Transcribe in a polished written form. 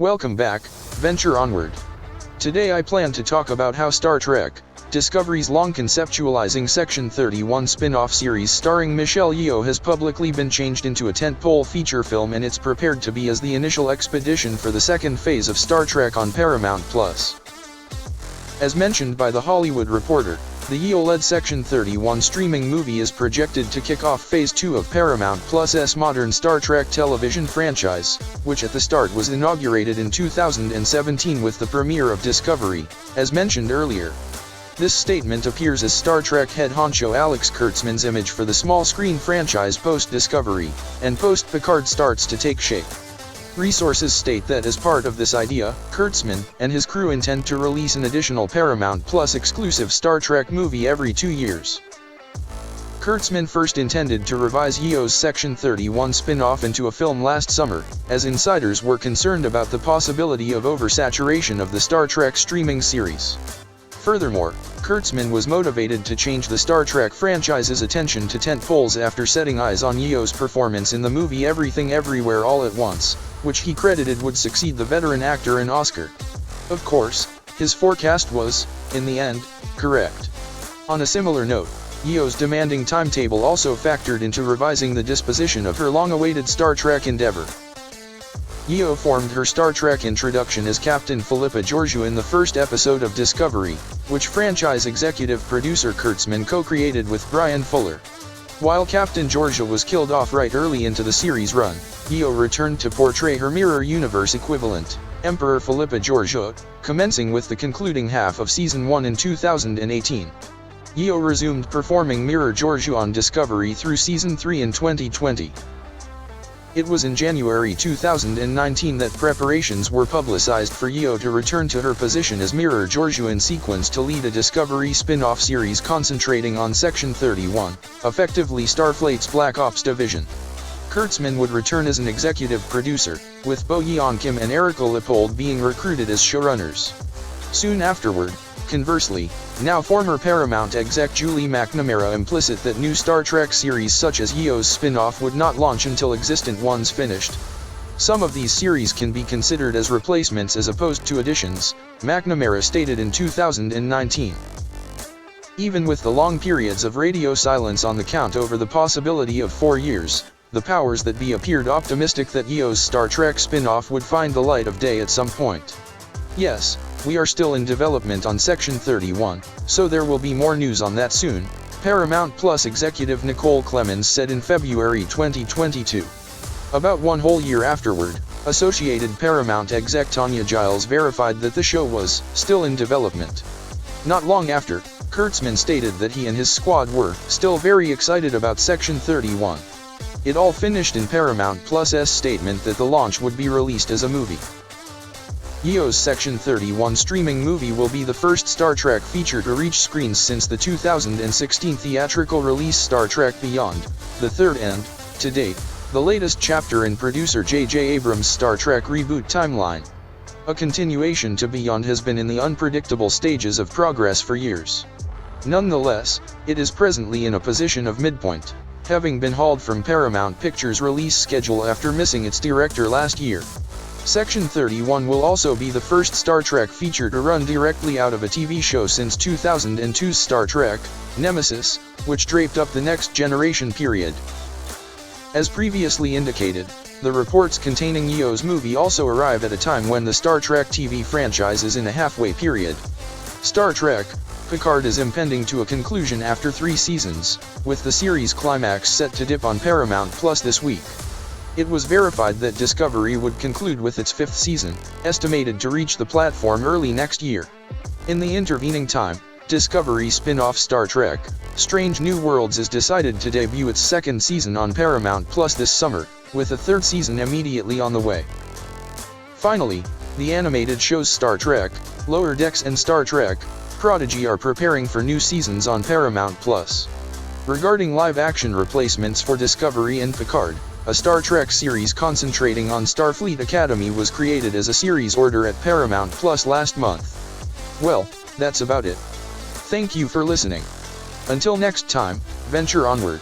Welcome back, venture onward. Today I plan to talk about how Star Trek Discovery's long conceptualizing Section 31 spin-off series starring Michelle Yeoh has publicly been changed into a tentpole feature film, and it's prepared to be as the initial expedition for the second phase of Star Trek on Paramount+. As mentioned by The Hollywood Reporter, the Yeoh-led Section 31 streaming movie is projected to kick off Phase 2 of Paramount+'s modern Star Trek television franchise, which at the start was inaugurated in 2017 with the premiere of Discovery, as mentioned earlier. This statement appears as Star Trek head honcho Alex Kurtzman's image for the small-screen franchise post-Discovery, and post-Picard starts to take shape. Resources state that as part of this idea, Kurtzman and his crew intend to release an additional Paramount+ exclusive Star Trek movie every 2 years. Kurtzman first intended to revise Yeoh's Section 31 spin-off into a film last summer, as insiders were concerned about the possibility of oversaturation of the Star Trek streaming series. Furthermore, Kurtzman was motivated to change the Star Trek franchise's attention to tentpoles after setting eyes on Yeoh's performance in the movie Everything Everywhere All at Once, which he credited would succeed the veteran actor an Oscar. Of course, his forecast was, in the end, correct. On a similar note, Yeoh's demanding timetable also factored into revising the disposition of her long-awaited Star Trek endeavor. Yeoh formed her Star Trek introduction as Captain Philippa Georgiou in the first episode of Discovery, which franchise executive producer Kurtzman co-created with Brian Fuller. While Captain Georgiou was killed off right early into the series run, Yeoh returned to portray her Mirror Universe equivalent, Emperor Philippa Georgiou, commencing with the concluding half of Season 1 in 2018. Yeoh resumed performing Mirror Georgiou on Discovery through Season 3 in 2020. It was in January 2019 that preparations were publicized for Yeoh to return to her position as Mirror Georgiou in sequence to lead a Discovery spin-off series concentrating on Section 31, effectively Starfleet's Black Ops division. Kurtzman would return as an executive producer, with Bo Yeon Kim and Erica Lippold being recruited as showrunners. Soon afterward, conversely, now former Paramount exec Julie McNamara implicit that new Star Trek series such as Yeoh's spin-off would not launch until existent ones finished. Some of these series can be considered as replacements as opposed to additions, McNamara stated in 2019. Even with the long periods of radio silence on the count over the possibility of 4 years, the powers that be appeared optimistic that Yeoh's Star Trek spin-off would find the light of day at some point. Yes, we are still in development on Section 31, so there will be more news on that soon, Paramount+ executive Nicole Clemens said in February 2022. About 1 whole year afterward, Associated Paramount exec Tanya Giles verified that the show was still in development. Not long after, Kurtzman stated that he and his squad were still very excited about Section 31. It all finished in Paramount+'s statement that the launch would be released as a movie. Yeoh's Section 31 streaming movie will be the first Star Trek feature to reach screens since the 2016 theatrical release Star Trek Beyond, the third and, to date, the latest chapter in producer J.J. Abrams' Star Trek reboot timeline. A continuation to Beyond has been in the unpredictable stages of progress for years. Nonetheless, it is presently in a position of midpoint, having been hauled from Paramount Pictures' release schedule after missing its director last year. Section 31 will also be the first Star Trek feature to run directly out of a TV show since 2002's Star Trek, Nemesis, which draped up the Next Generation period. As previously indicated, the reports containing Yeoh's movie also arrive at a time when the Star Trek TV franchise is in a halfway period. Star Trek Picard is impending to a conclusion after 3 seasons, with the series climax set to dip on Paramount+ this week. It was verified that Discovery would conclude with its 5th season, estimated to reach the platform early next year. In the intervening time, Discovery spin-off Star Trek, Strange New Worlds is decided to debut its 2nd season on Paramount+ this summer, with a 3rd season immediately on the way. Finally, the animated shows Star Trek, Lower Decks and Star Trek, Prodigy are preparing for new seasons on Paramount+. Regarding live-action replacements for Discovery and Picard, a Star Trek series concentrating on Starfleet Academy was created as a series order at Paramount+ last month. Well, that's about it. Thank you for listening. Until next time, venture onward.